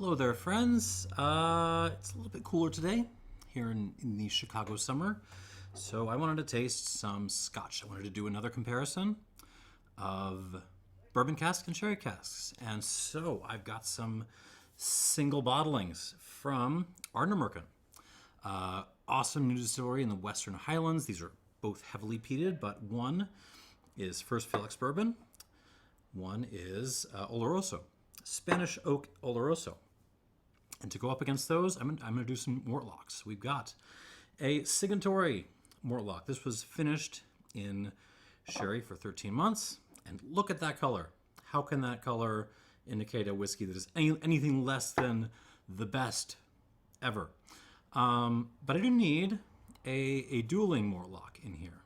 Hello there, friends. It's a little bit cooler today here in the Chicago summer. So I wanted to taste some Scotch. I wanted to do another comparison of bourbon casks and sherry casks. And so I've got some single bottlings from Ardnamurchan. Awesome new distillery in the Western Highlands. These are both heavily peated, but one is First Fill Ex-Bourbon. One is Oloroso, Spanish Oak Oloroso. And to go up against those, I'm going to do some Mortlachs. We've got a Signatory Mortlach. This was finished in sherry for 13 months. And look at that color. How can that color indicate a whiskey that is anything less than the best ever? But I do need a dueling Mortlach in here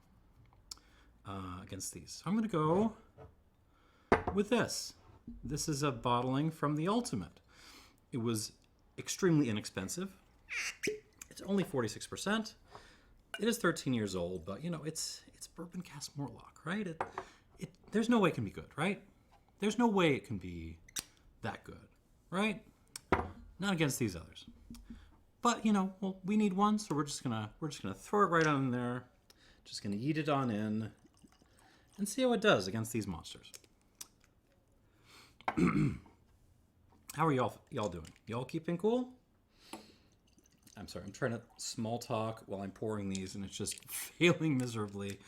against these. So I'm going to go with this. This is a bottling from the Ultimate. It was extremely inexpensive. It's only 46%. It is 13 years old, but you know, it's bourbon cask Mortlach, right? There's no way it can be good, right? There's no way it can be that good, right? Not against these others. But you know, well, we need one, so we're just gonna throw it right on in there. Just gonna yeet it on in and see how it does against these monsters. How are y'all doing? Y'all keeping cool? I'm sorry, I'm trying to small talk while I'm pouring these and it's just failing miserably.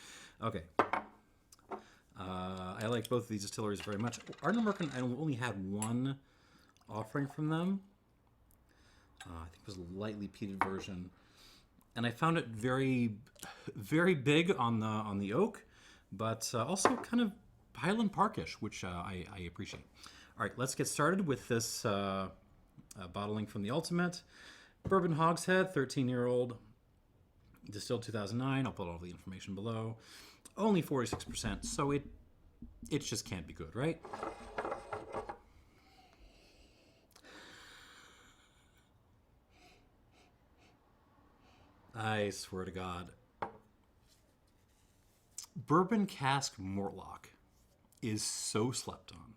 Okay. I like both of these distilleries very much. Ardnamurchan, I only had one offering from them. I think it was a lightly peated version. And I found it very, very big on the oak, but also kind of Highland Parkish, which I appreciate. All right, let's get started with this bottling from the Ultimate. Bourbon Hogshead, 13-year-old, distilled 2009. I'll put all the information below. Only 46%, so it just can't be good, right? I swear to God. Bourbon cask Mortlach is so slept on.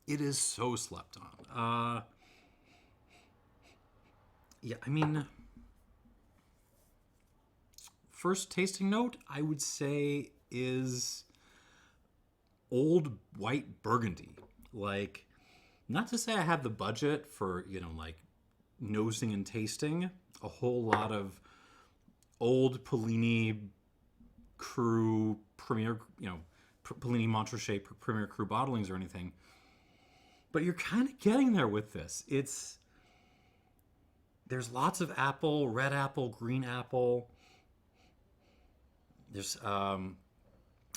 It is so slept on. Yeah, I mean, first tasting note, I would say, is old white Burgundy. Like, not to say I have the budget for, you know, like, nosing and tasting a whole lot of old Pellini Cru Premier, you know, Pellini Montrachet Premier Cru bottlings or anything. But you're kind of getting there with this. There's lots of apple, red apple, green apple. There's some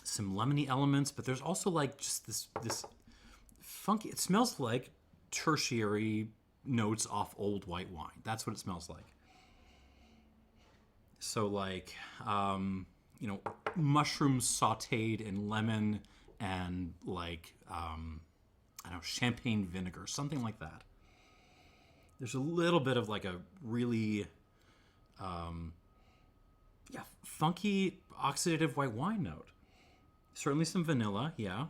lemony elements, but there's also like just this funky. It smells like tertiary notes off old white wine. That's what it smells like. So like you know, mushrooms sautéed in lemon and like I don't know, champagne vinegar, something like that. There's a little bit of like a really, funky oxidative white wine note. Certainly some vanilla, yeah.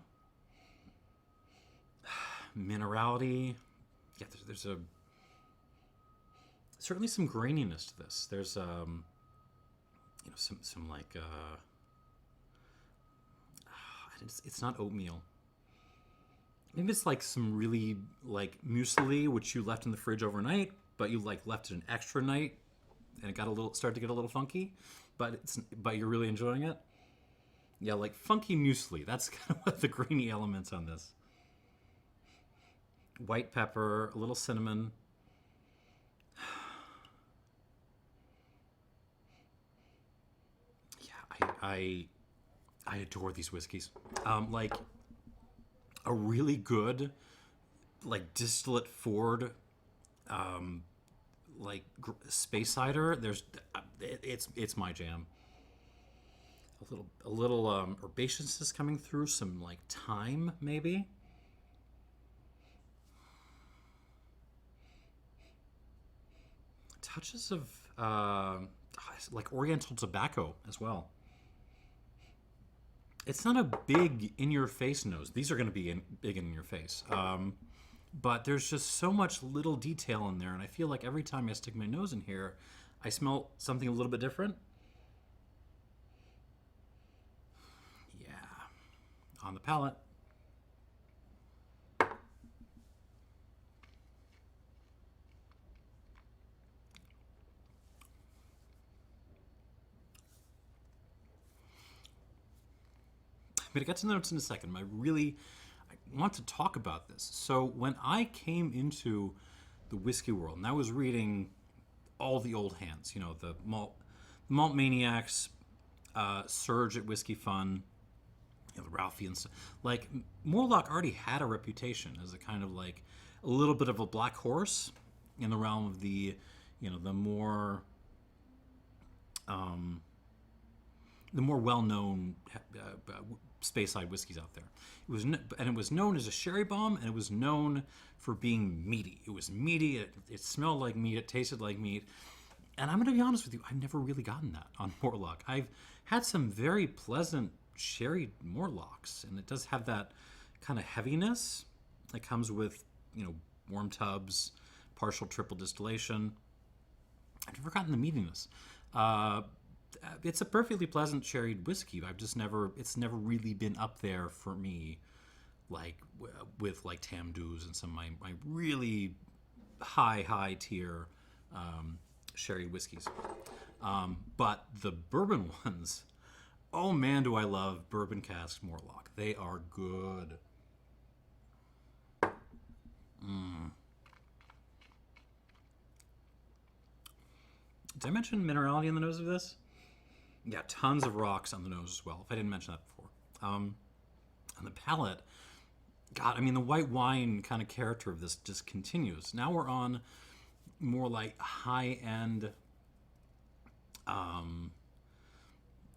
Minerality, yeah. There's certainly some graininess to this. There's you know, some like it's not oatmeal. Maybe it's like some really like muesli, which you left in the fridge overnight, but you like left it an extra night, and it started to get a little funky, but you're really enjoying it. Yeah, like funky muesli. That's kind of what the grainy elements on this. White pepper, a little cinnamon. Yeah, I adore these whiskeys. Like a really good, like distillate forward, like Speyside. It's my jam. A little herbaceousness coming through, some like thyme maybe. Touches of like Oriental tobacco as well. It's not a big in-your-face nose. These are going to be big in your face. but there's just so much little detail in there, and I feel like every time I stick my nose in here, I smell something a little bit different. Yeah, on the palate. I'm going to get to the notes in a second. I want to talk about this. So when I came into the whiskey world, and I was reading all the old hands, the Malt Maniacs, Surge at Whiskey Fun, the Ralphie and stuff. Like, Mortlach already had a reputation as a kind of like a little bit of a black horse in the realm of the, the more well-known Speyside whiskeys out there. It was known as a sherry bomb, and it was known for being meaty. It was meaty. It smelled like meat. It tasted like meat. And I'm going to be honest with you, I've never really gotten that on Mortlach. I've had some very pleasant sherry Mortlachs, and it does have that kind of heaviness that comes with, warm tubs, partial triple distillation. I've never gotten the meatiness. It's a perfectly pleasant sherried whiskey. It's never really been up there for me, like with like Tam Deuce and some of my really high tier sherry whiskeys. But the bourbon ones, oh man, do I love bourbon cask Mortlach. They are good. Did I mention minerality in the nose of this? Yeah, tons of rocks on the nose as well, if I didn't mention that before. On the palate, God, the white wine kind of character of this just continues. Now we're on more like high-end,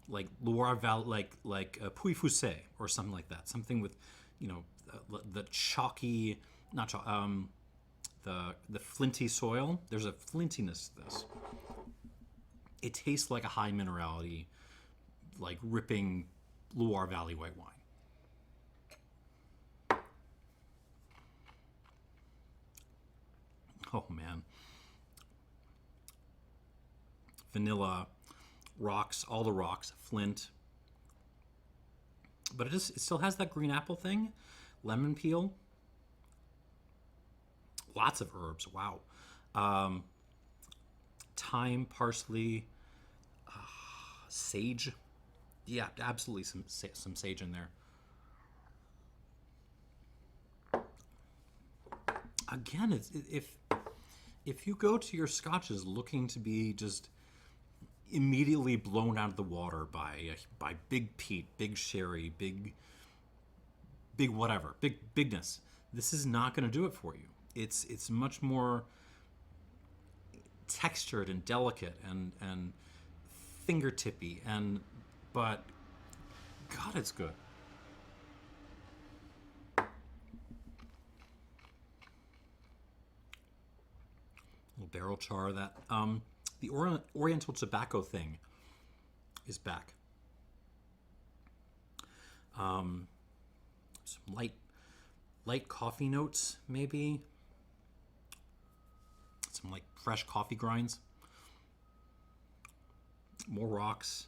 like Loire Valley, like Puy-Foussé or something like that. Something with, the chalky, not chalk, the flinty soil. There's a flintiness to this. It tastes like a high minerality, like ripping Loire Valley white wine. Oh man. Vanilla, rocks, all the rocks, flint. But it still has that green apple thing, lemon peel. Lots of herbs, wow. Thyme, parsley, sage. Yeah, absolutely some sage in there. Again, if you go to your scotches looking to be just immediately blown out of the water by big peat, big sherry, big whatever, bigness, this is not going to do it for you. It's much more textured and delicate and fingertippy, but God, it's good. Little barrel char. That the Oriental tobacco thing is back. Some light coffee notes, maybe. Some like fresh coffee grinds. More rocks.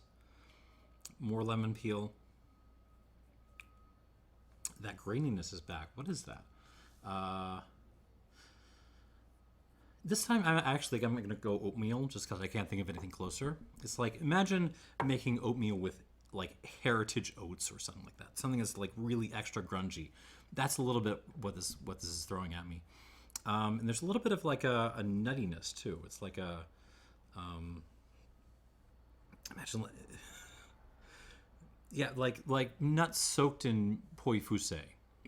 More lemon peel. That graininess is back. What is that? This time I'm going to go oatmeal just because I can't think of anything closer. It's like, imagine making oatmeal with like heritage oats or something like that. Something that's like really extra grungy. That's a little bit what this is throwing at me. And there's a little bit of like a nuttiness too. It's like a imagine, yeah, like nuts soaked in Puy-Foussé,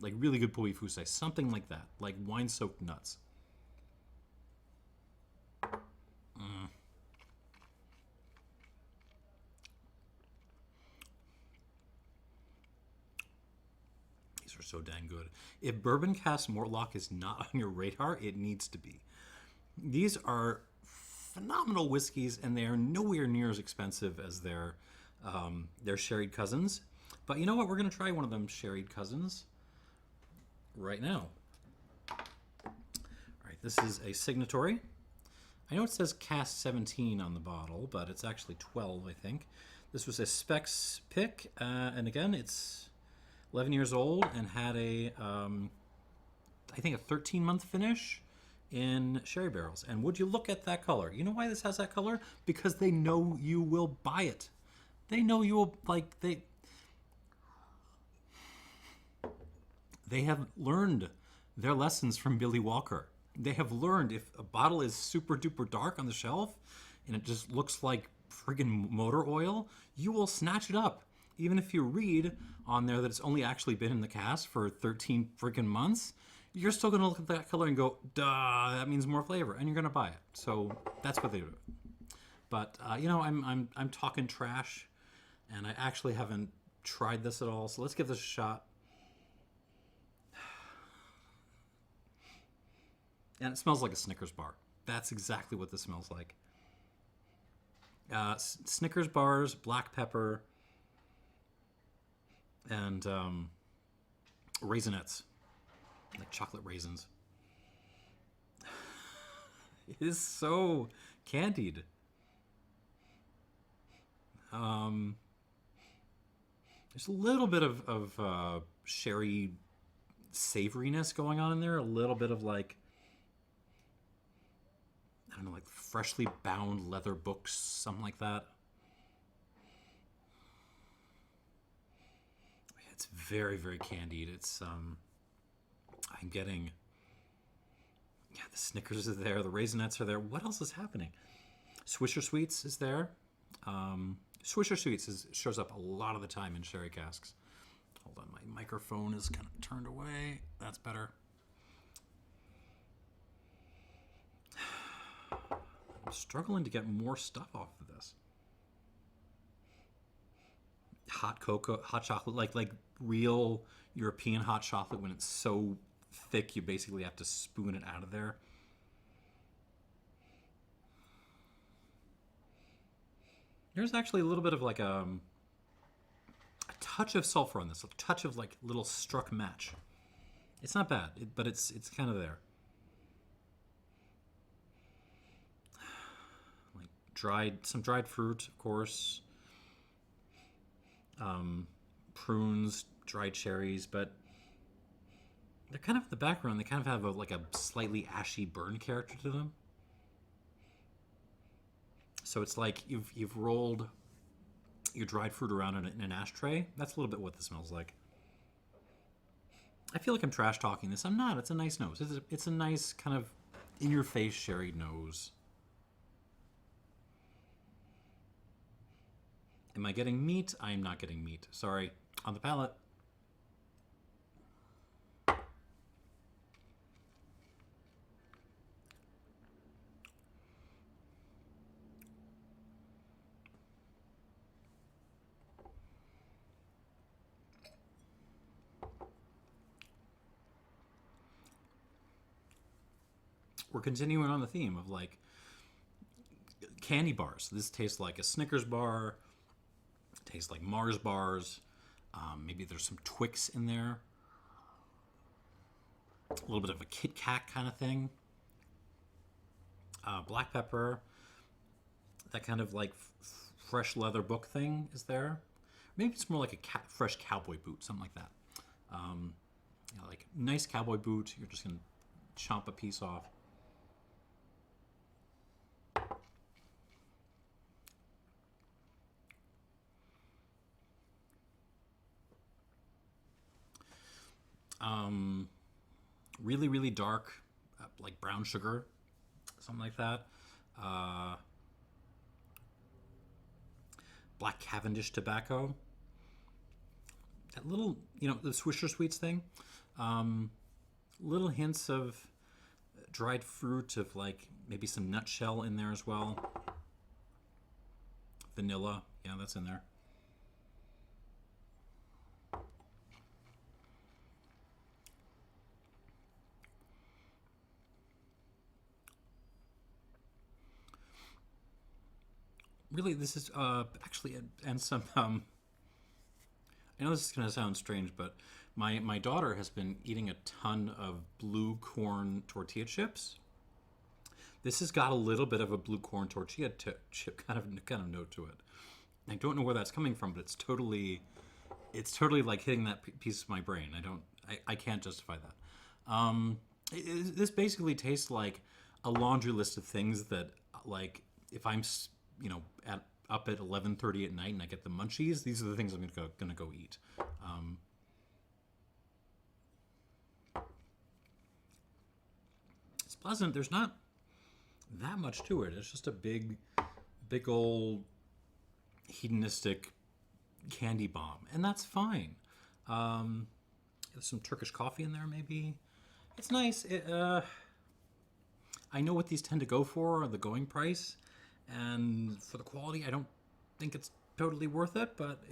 like really good Puy-Foussé, something like that, like wine soaked nuts. These are so dang good. If bourbon cask Mortlach is not on your radar, it needs to be. These are phenomenal whiskeys, and they are nowhere near as expensive as their sherried cousins. But you know what? We're going to try one of them sherried cousins right now. this is a signatory. I know it says Cask 17 on the bottle, but it's actually 12, I think. This was a Specs pick, and again, it's 11 years old and had a, I think, a 13-month finish in sherry barrels. And would you look at that color? You know why this has that color? Because they know you will buy it. They know you will, like, they have learned their lessons from Billy Walker. They have learned if a bottle is super duper dark on the shelf and it just looks like friggin' motor oil, you will snatch it up. Even if you read on there that it's only actually been in the cask for 13 friggin' months, you're still gonna look at that color and go, duh, that means more flavor, and you're gonna buy it. So that's what they do. But you know, I'm talking trash, and I actually haven't tried this at all. So let's give this a shot. And it smells like a Snickers bar. That's exactly what this smells like. Snickers bars, black pepper, and raisinets, like chocolate raisins. It is so candied. There's a little bit of sherry savoriness going on in there. A little bit of like, I don't know, like freshly bound leather books, something like that. It's very, very candied. It's, I'm getting, yeah, the Snickers are there, the Raisinets are there. What else is happening? Swisher Sweets is there. Swisher Sweets shows up a lot of the time in sherry casks. Hold on, my microphone is kind of turned away. That's better. I'm struggling to get more stuff off of this. Hot cocoa, hot chocolate, like real European hot chocolate when it's so thick you basically have to spoon it out of there. There's actually a little bit of like a touch of sulfur on this, a touch of like little struck match. It's not bad, but it's kind of there. Some dried fruit, of course. Prunes, dried cherries, but they're kind of in the background. They kind of have like a slightly ashy burn character to them. So it's like you've rolled your dried fruit around in an ashtray. That's a little bit what this smells like. I feel like I'm trash talking this. I'm not. It's a nice nose. It's a nice kind of in-your-face sherry nose. Am I getting meat? I am not getting meat. Sorry. On the palate. We're continuing on the theme of like candy bars. This tastes like a Snickers bar. Tastes like Mars bars. Maybe there's some Twix in there. A little bit of a Kit Kat kind of thing. Black pepper. That kind of like fresh leather book thing is there. Maybe it's more like a fresh cowboy boot, something like that. You know, like nice cowboy boot. You're just gonna chomp a piece off. Really, really dark, like brown sugar, something like that. Black Cavendish tobacco. That little, you know, the Swisher Sweets thing. Little hints of dried fruit, of like maybe some nutshell in there as well. Vanilla, yeah, that's in there. Really, this is actually, and some, I know this is going to sound strange, but my daughter has been eating a ton of blue corn tortilla chips. This has got a little bit of a blue corn tortilla chip kind of note to it. I don't know where that's coming from, but it's totally like hitting that piece of my brain. I can't justify that. This basically tastes like a laundry list of things that, like, if I'm, up at 11:30 at night and I get the munchies, these are the things I'm gonna go eat. It's pleasant. There's not that much to it. It's just a big old hedonistic candy bomb, and that's fine. There's some Turkish coffee in there, maybe. It's nice. I know what these tend to go for, the going price, and for the quality, I don't think it's totally worth it. But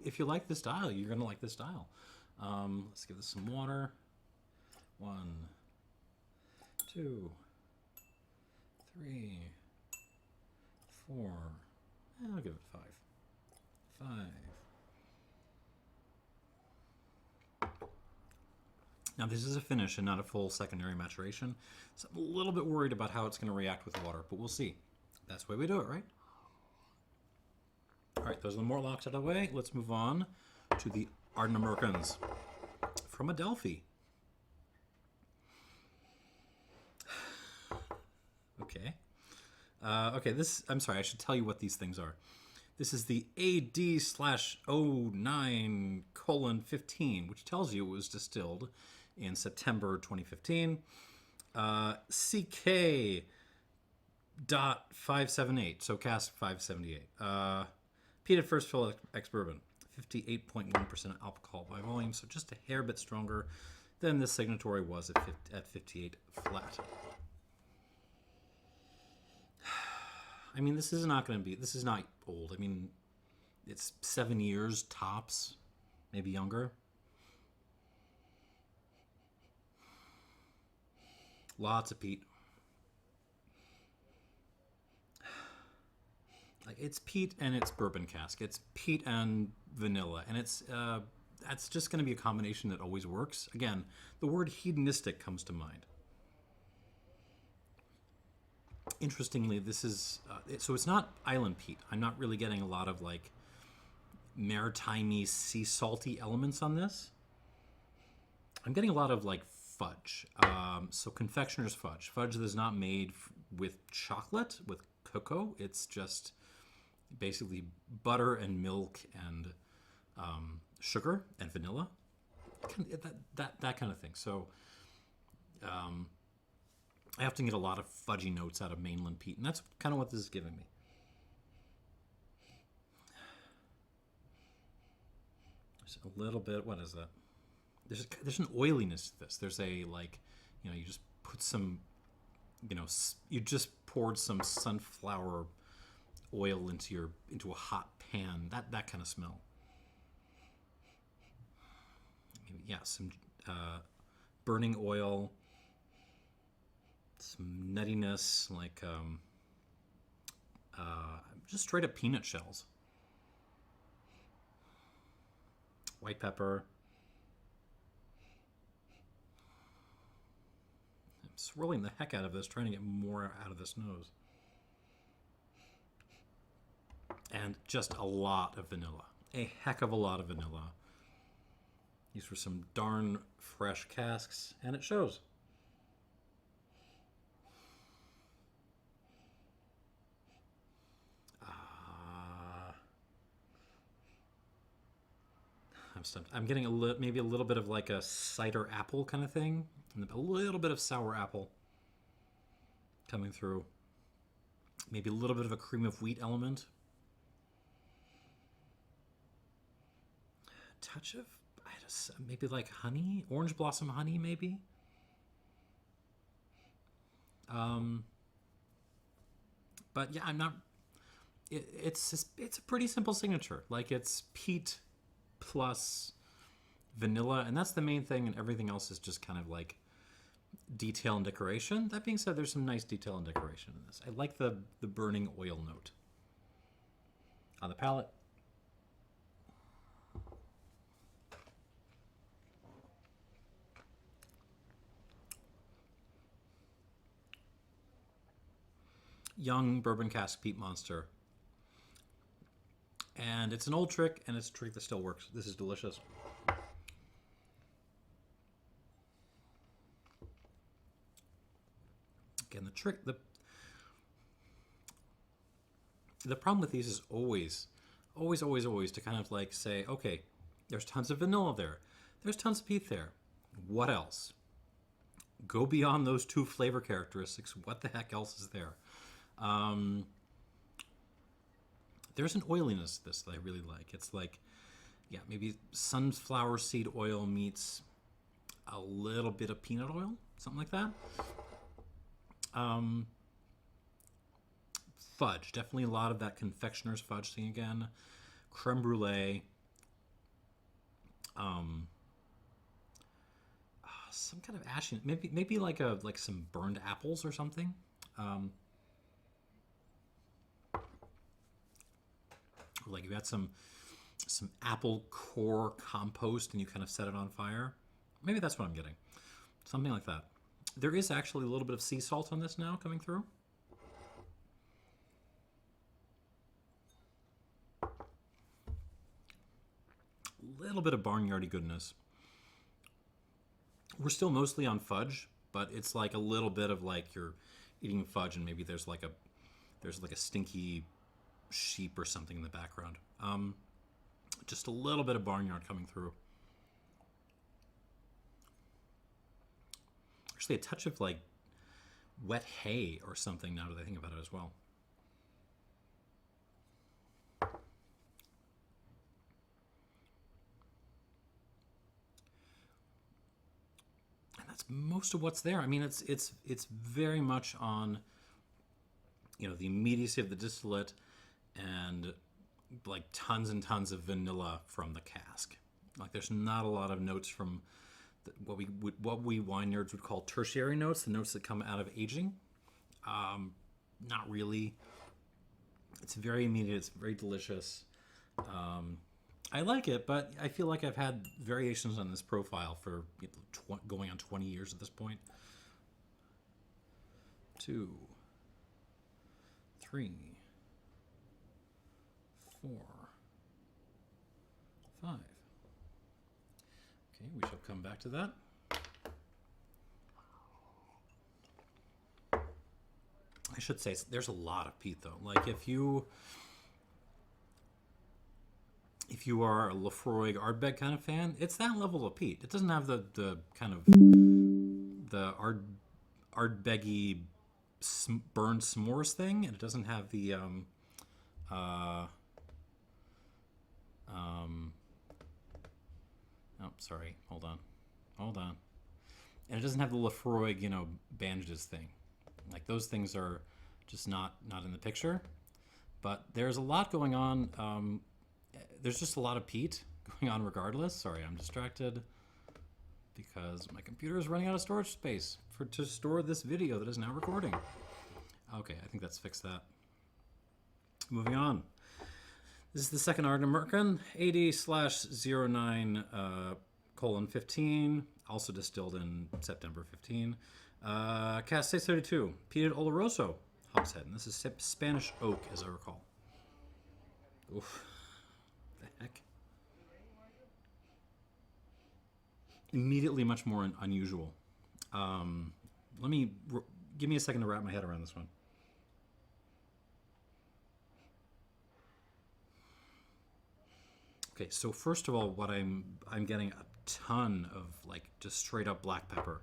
if you like this style, you're gonna like this style. Let's give this some water. 1, 2, 3, 4. I'll give it 5. 5. Now this is a finish and not a full secondary maturation, so I'm a little bit worried about how it's going to react with water, but we'll see. That's the way we do it, right? All right, those are the Mortlachs out of the way. Let's move on to the Ardnamurchans from Adelphi. Okay. I'm sorry, I should tell you what these things are. This is the AD/09:15, which tells you it was distilled in September 2015. CK.578, so cask 578. Peated first fill Ex-Bourbon, 58.1% alcohol by volume, so just a hair bit stronger than the signatory was at 58 flat. I mean, this is not old. I mean, it's 7 years tops, maybe younger. Lots of peat. Like, it's peat and it's bourbon cask. It's peat and vanilla, and that's just going to be a combination that always works. Again, the word hedonistic comes to mind. Interestingly, this is so it's not island peat. I'm not really getting a lot of like maritime-y, sea salty elements on this. I'm getting a lot of like fudge. So confectioner's fudge. Fudge that is not made with chocolate, with cocoa. It's just basically butter and milk and sugar and vanilla. That kind of thing. So I often get a lot of fudgy notes out of mainland peat, and that's kind of what this is giving me. There's a little bit, what is that? There's an oiliness to this. There's a, like, you just put some, you just poured some sunflower oil into a hot pan. That kind of smell. Yeah, some burning oil. Some nuttiness, like just straight up peanut shells. White pepper. I'm swirling the heck out of this, trying to get more out of this nose. And just a lot of vanilla. A heck of a lot of vanilla. These were some darn fresh casks, and it shows. I'm stumped. I'm getting maybe a little bit of like a cider apple kind of thing, and a little bit of sour apple coming through. Maybe a little bit of a cream of wheat element. A touch of, maybe like honey, orange blossom honey, maybe. But yeah, I'm not. It's a pretty simple signature. Like, it's peat plus vanilla, and that's the main thing, and everything else is just kind of like detail and decoration. That being said, there's some nice detail and decoration in this. I like the burning oil note on the palate. young bourbon cask peat monster. And it's an old trick, and it's a trick that still works. This is delicious. Again, the problem with these is always to kind of like say, okay, there's tons of vanilla there. There's tons of peat there. What else? Go beyond those two flavor characteristics. What the heck else is there? There's an oiliness to this that I really like. It's like, yeah, maybe sunflower seed oil meets a little bit of peanut oil, something like that. Fudge, definitely a lot of that confectioner's fudge thing again. Creme brulee. Some kind of ashy, maybe like some burned apples or something. Like you had some apple core compost and you kind of set it on fire. Maybe that's what I'm getting. Something like that. There is actually a little bit of sea salt on this now coming through. A little bit of barnyardy goodness. We're still mostly on fudge, but it's like a little bit of like you're eating fudge and maybe there's like a stinky sheep or something in the background. Just a little bit of barnyard coming through. Actually, a touch of like wet hay or something now that I think about it as well. And that's most of what's there. I mean, it's very much on, you know, the immediacy of the distillate and like tons and tons of vanilla from the cask. Like there's not a lot of notes from what we wine nerds would call tertiary notes, the notes that come out of aging. Not really. It's very immediate. It's very delicious. I like it, but I feel like I've had variations on this profile for going on 20 years at this point. 2, 3, 4, 5. Okay, we shall come back to that. I should say there's a lot of peat though. Like if you are a Laphroaig Ardbeg kind of fan, it's that level of peat. It doesn't have the kind of the Ardbeggy burned s'mores thing, and it doesn't have the oh, sorry. Hold on. And it doesn't have the Laphroaig, you know, bandages thing. Like those things are just not in the picture. But there's a lot going on. There's just a lot of peat going on regardless. Sorry, I'm distracted because my computer is running out of storage space to store this video that is now recording. Okay, I think that's fixed that. Moving on. This is the second Ardnamurchan, 80/09:15, also distilled in September 15. Cask 632, peated Oloroso hogshead, and this is Spanish oak, as I recall. Oof, the heck. Immediately much more unusual. Give me a second to wrap my head around this one. Okay, so first of all, what I'm getting a ton of like just straight up black pepper.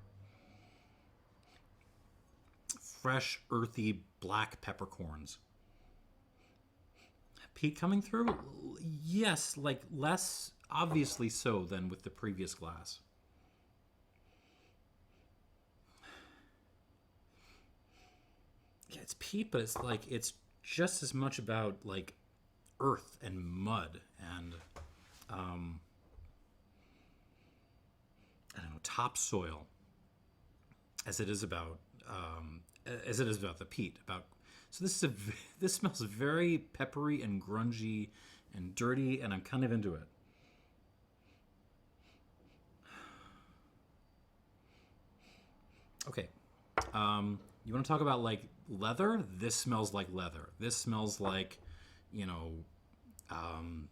Fresh, earthy black peppercorns. Peat coming through? Yes, like less obviously so than with the previous glass. Yeah, it's peat, but it's like it's just as much about like earth and mud and I don't know, topsoil as it is about the peat. So this smells very peppery and grungy and dirty, and I'm kind of into it. Okay, You want to talk about like leather? This smells like leather. This smells like, you know, kind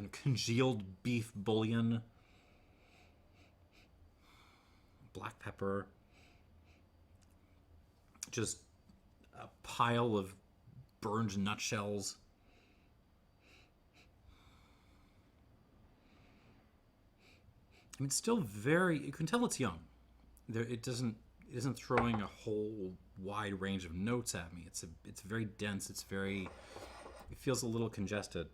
of congealed beef bouillon, black pepper, just a pile of burned nutshells. I mean, it's still very. You can tell it's young. It isn't throwing a whole wide range of notes at me. It's very dense. It feels a little congested.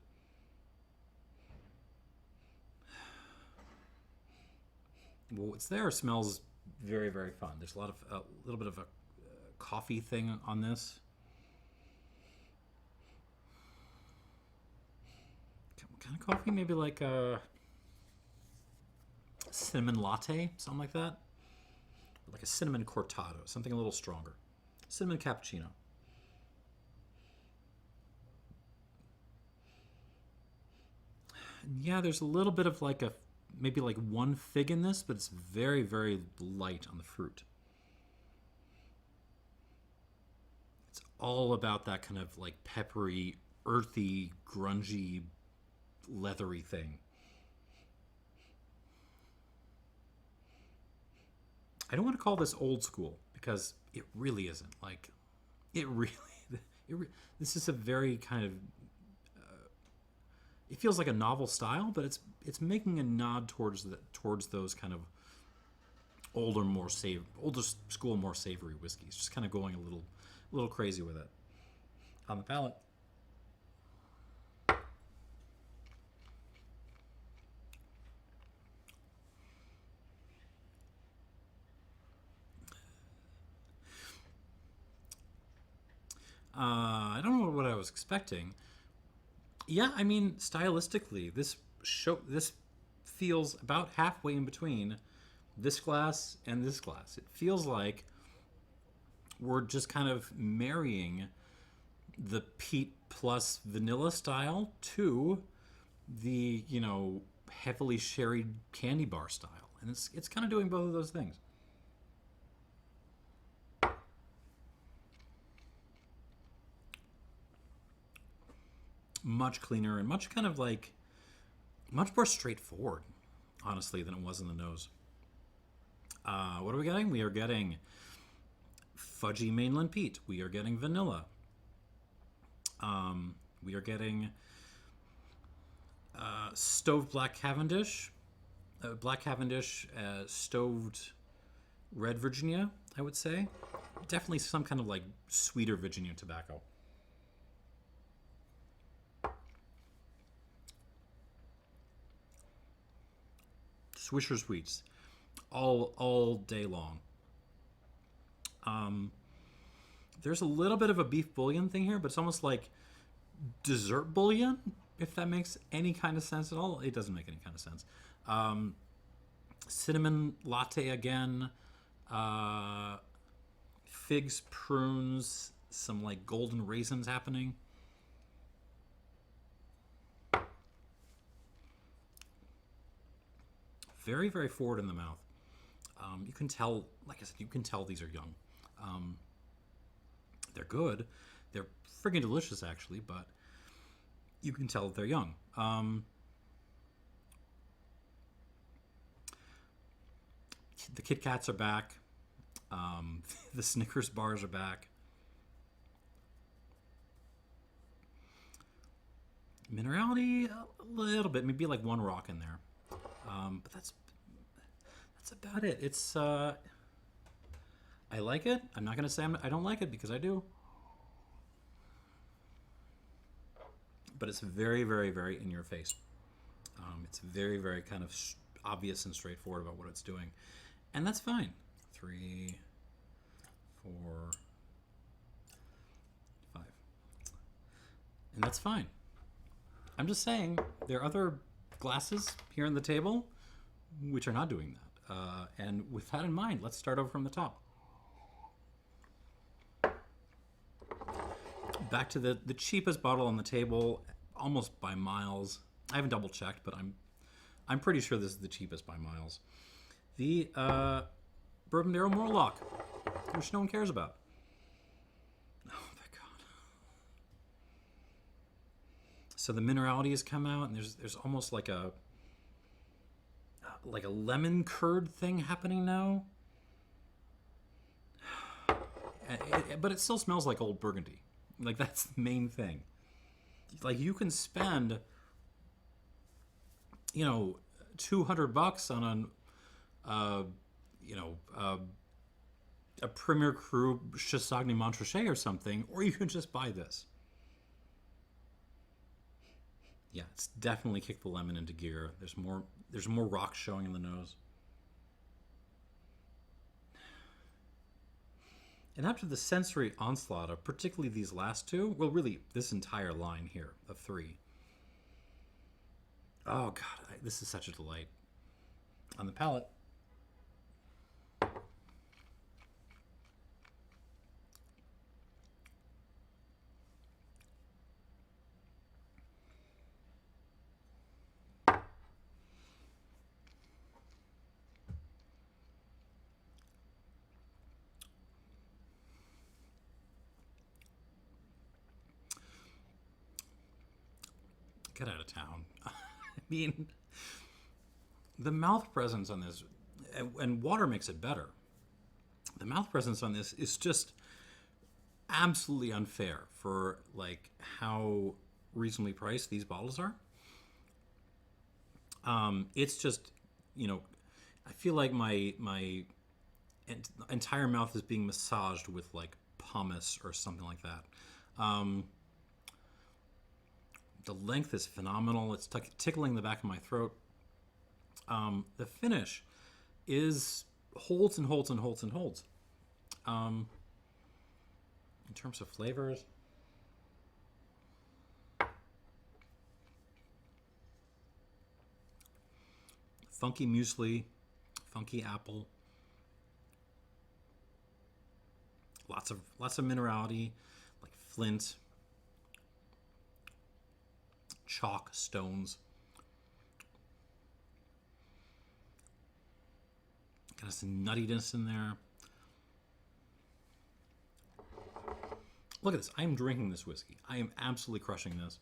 Well, what's there smells very, very fun. There's a little bit of a coffee thing on this. What kind of coffee? Maybe like a cinnamon latte, something like that. Like a cinnamon cortado, something a little stronger. Cinnamon cappuccino. Yeah, there's a little bit of like maybe like one fig in this, but it's very, very light on the fruit. It's all about that kind of like peppery, earthy, grungy, leathery thing. I don't want to call this old school because it really isn't. Like, this is a very kind of. It feels like a novel style, but it's making a nod towards those kind of older school, more savory whiskeys. Just kind of going a little crazy with it on the palate. I don't know what I was expecting. Yeah, I mean, stylistically, this feels about halfway in between this glass and this glass. It feels like we're just kind of marrying the peat plus vanilla style to the, you know, heavily sherried candy bar style. And it's kind of doing both of those things. Much cleaner and much kind of like much more straightforward, honestly, than it was in the nose. What are we getting? We are getting fudgy mainland peat. We are getting vanilla. We are getting stoved black Cavendish, stoved red Virginia, I would say. Definitely some kind of like sweeter Virginia tobacco. Swisher Sweets, all day long. There's a little bit of a beef bouillon thing here, but it's almost like dessert bouillon, if that makes any kind of sense at all. It doesn't make any kind of sense. Cinnamon latte again, figs, prunes, some like golden raisins happening. Very, very forward in the mouth. You can tell, like I said, you can tell these are young. They're good. They're friggin' delicious, actually, but you can tell that they're young. The Kit Kats are back. The Snickers bars are back. Minerality, a little bit, maybe like one rock in there. But that's about it. It's I like it. I'm not gonna say I don't like it because I do. But it's very, very, very in your face. It's very, very kind of obvious and straightforward about what it's doing, and that's fine. 3, 4, 5, and that's fine. I'm just saying there are other glasses here on the table which are not doing that. And with that in mind, let's start over from the top. Back to the cheapest bottle on the table, almost by miles. I haven't double checked, but I'm pretty sure this is the cheapest by miles. The Bourbon Mortlach, which no one cares about. So the minerality has come out, and there's almost like a lemon curd thing happening now. But it still smells like old Burgundy. Like, that's the main thing. Like, you can spend, $200 on a Premier Cru Chassagne Montrachet or something, or you can just buy this. Yeah, it's definitely kicked the lemon into gear. There's more rock showing in the nose. And after the sensory onslaught of particularly these last two, well, really, this entire line here of three. Oh, God, this is such a delight on the palate. Get out of town. I mean, the mouth presence on this, and water makes it better. The mouth presence on this is just absolutely unfair for like how reasonably priced these bottles are. It's just, I feel like my entire mouth is being massaged with like pumice or something like that. The length is phenomenal. It's tickling the back of my throat. The finish holds and holds and holds and holds. In terms of flavors, funky muesli, funky apple, lots of minerality, like flint, chalk, stones. Kind of some nuttiness in there. Look at this. I am drinking this whiskey. I am absolutely crushing this.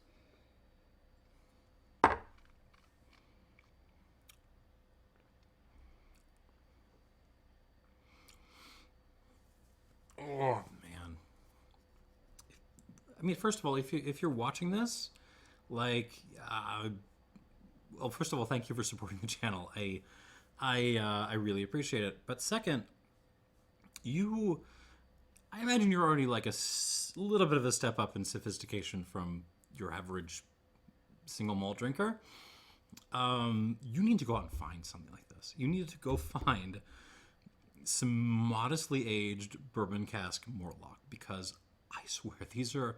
Oh, man. I mean, first of all, if you're watching this, like, well, first of all, thank you for supporting the channel. I really appreciate it. But second, I imagine you're already like a little bit of a step up in sophistication from your average single malt drinker. You need to go out and find something like this. You need to go find some modestly aged bourbon cask Mortlach, because I swear these are...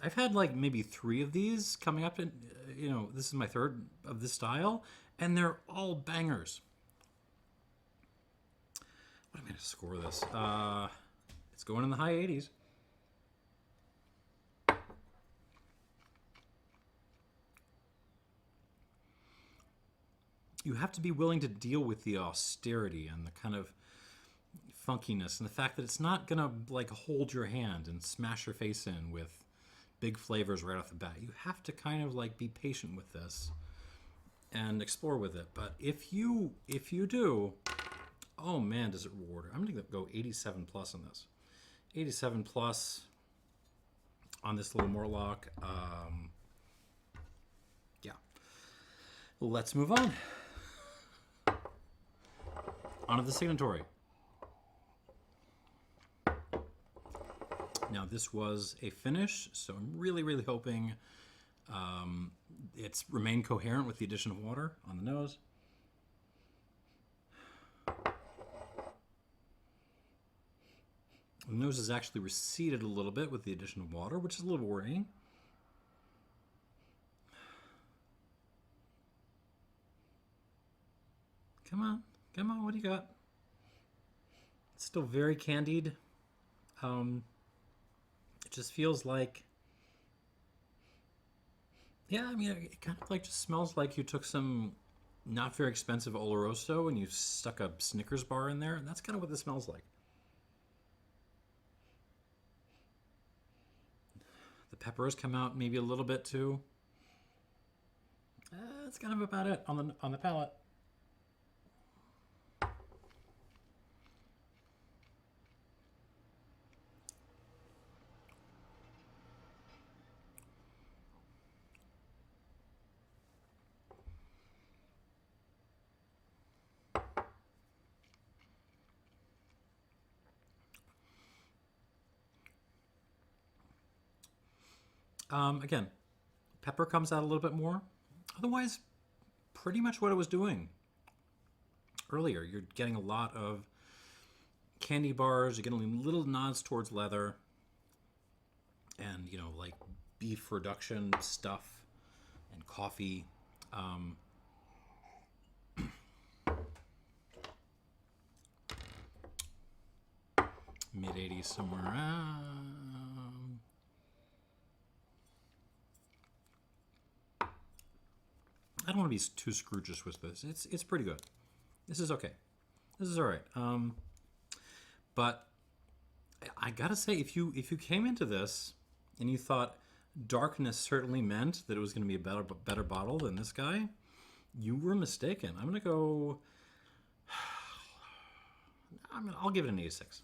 I've had like maybe 3 of these coming up, and this is my 3rd of this style, and they're all bangers. What am I going to score this? It's going in the high 80s. You have to be willing to deal with the austerity and the kind of funkiness, and the fact that it's not going to like hold your hand and smash your face in with big flavors right off the bat. You have to kind of like be patient with this and explore with it. But if you do, oh man, does it reward. I'm gonna go 87 plus on this. 87 plus on this little Mortlach. Yeah. Let's move on. On to the signatory. Now, this was a finish, so I'm really, really hoping it's remained coherent with the addition of water on the nose. The nose is actually receded a little bit with the addition of water, which is a little worrying. Come on, what do you got? It's still very candied. It just feels like, yeah, I mean, it kind of like just smells like you took some not very expensive Oloroso and you stuck a Snickers bar in there, and that's kind of what this smells like. The peppers come out maybe a little bit too. That's kind of about it on the palate. Again, pepper comes out a little bit more. Otherwise, pretty much what it was doing earlier. You're getting a lot of candy bars. You're getting little nods towards leather. And, you know, like beef reduction stuff and coffee. Mid-80s somewhere. I don't want to be too Scroogish with this. It's pretty good. This is okay. This is all right. But I gotta say, if you came into this and you thought darkness certainly meant that it was going to be a better bottle than this guy, you were mistaken. I'm gonna go. I'll give it an 86.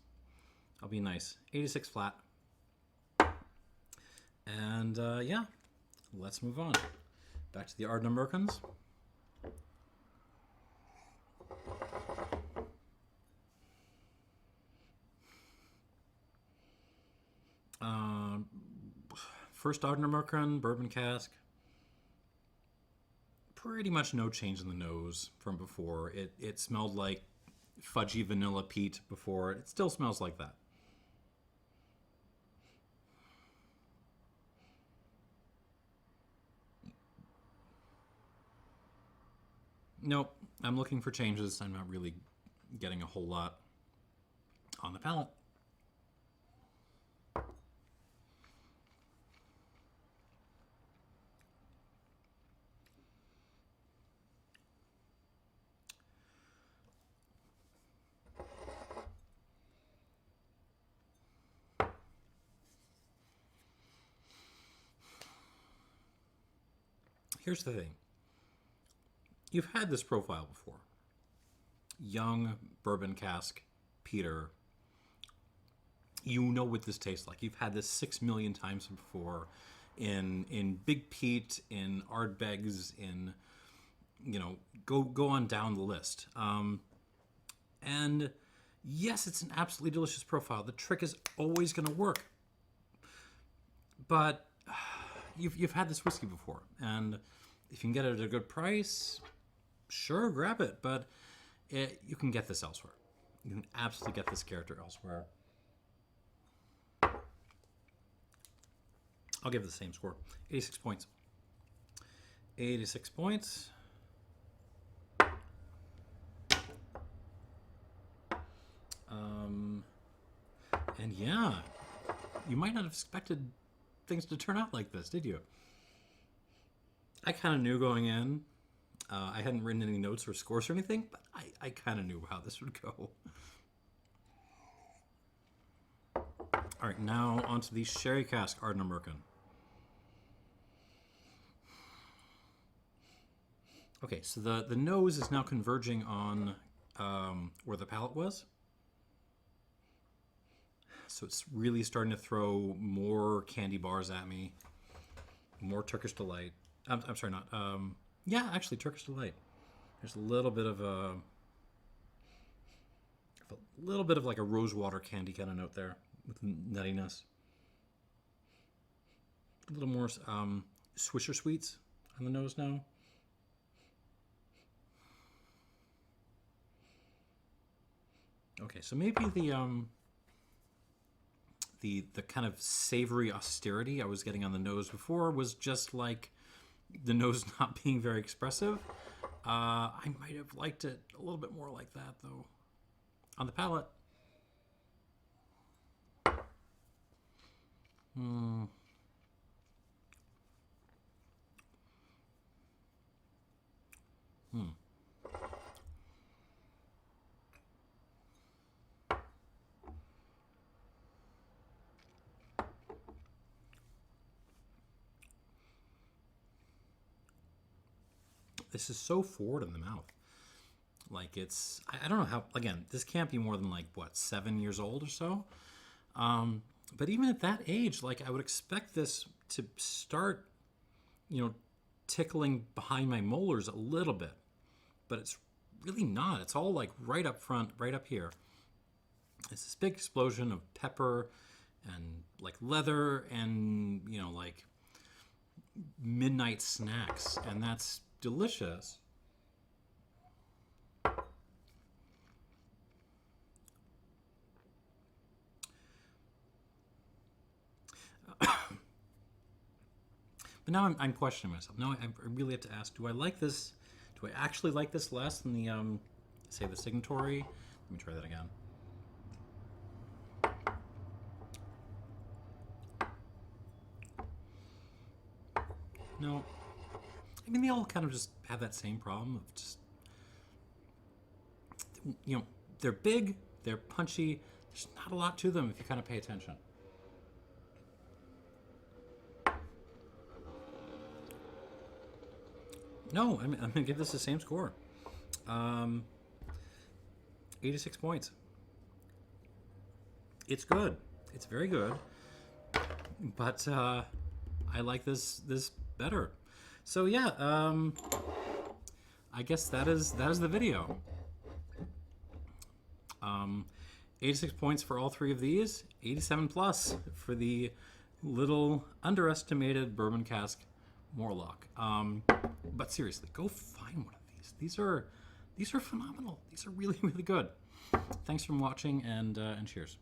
I'll be nice. 86 flat. And yeah, let's move on. Back to the Ardnamurchans. First Ardnamurchan, bourbon cask. Pretty much no change in the nose from before. It smelled like fudgy vanilla peat before. It still smells like that. Nope, I'm looking for changes. I'm not really getting a whole lot on the palate. Here's the thing. You've had this profile before. Young bourbon cask, peater. You know what this tastes like. You've had this 6 million times before in Big Peat, in Ardbegs, in, you know, go on down the list. And yes, it's an absolutely delicious profile. The trick is always going to work. But you've had this whiskey before, and if you can get it at a good price, sure, grab it. But you can get this elsewhere. You can absolutely get this character elsewhere. I'll give it the same score. 86 points. 86 points. And yeah, you might not have expected things to turn out like this, did you? I kind of knew going in. I hadn't written any notes or scores or anything, but I kind of knew how this would go. All right, now onto the sherry cask Ardnamurchan. Okay, so the nose is now converging on where the palate was. So it's really starting to throw more candy bars at me. More Turkish Delight. I'm sorry, not. Yeah, actually, Turkish Delight. There's a little bit of like a rosewater candy kind of note there with nuttiness. A little more Swisher Sweets on the nose now. Okay, so maybe the kind of savory austerity I was getting on the nose before was just like the nose not being very expressive. I might have liked it a little bit more like that, though. On the palate. This is so forward in the mouth. Like it's, I don't know how, again, this can't be more than like, what, 7 years old or so? But even at that age, like I would expect this to start, tickling behind my molars a little bit. But it's really not. It's all like right up front, right up here. It's this big explosion of pepper and like leather and, like midnight snacks. And that's delicious. But now I'm questioning myself. Now I really have to ask, do I like this? Do I actually like this less than the, say, the signatory? Let me try that again. No. I mean, they all kind of just have that same problem of just, they're big, they're punchy. There's not a lot to them if you kind of pay attention. No, I'm going to give this the same score. 86 points. It's good. It's very good. But I like this better. So yeah, I guess that is the video. 86 points for all three of these. 87 plus for the little underestimated bourbon cask Mortlach. But seriously, go find one of these. These are phenomenal. These are really, really good. Thanks for watching, and cheers.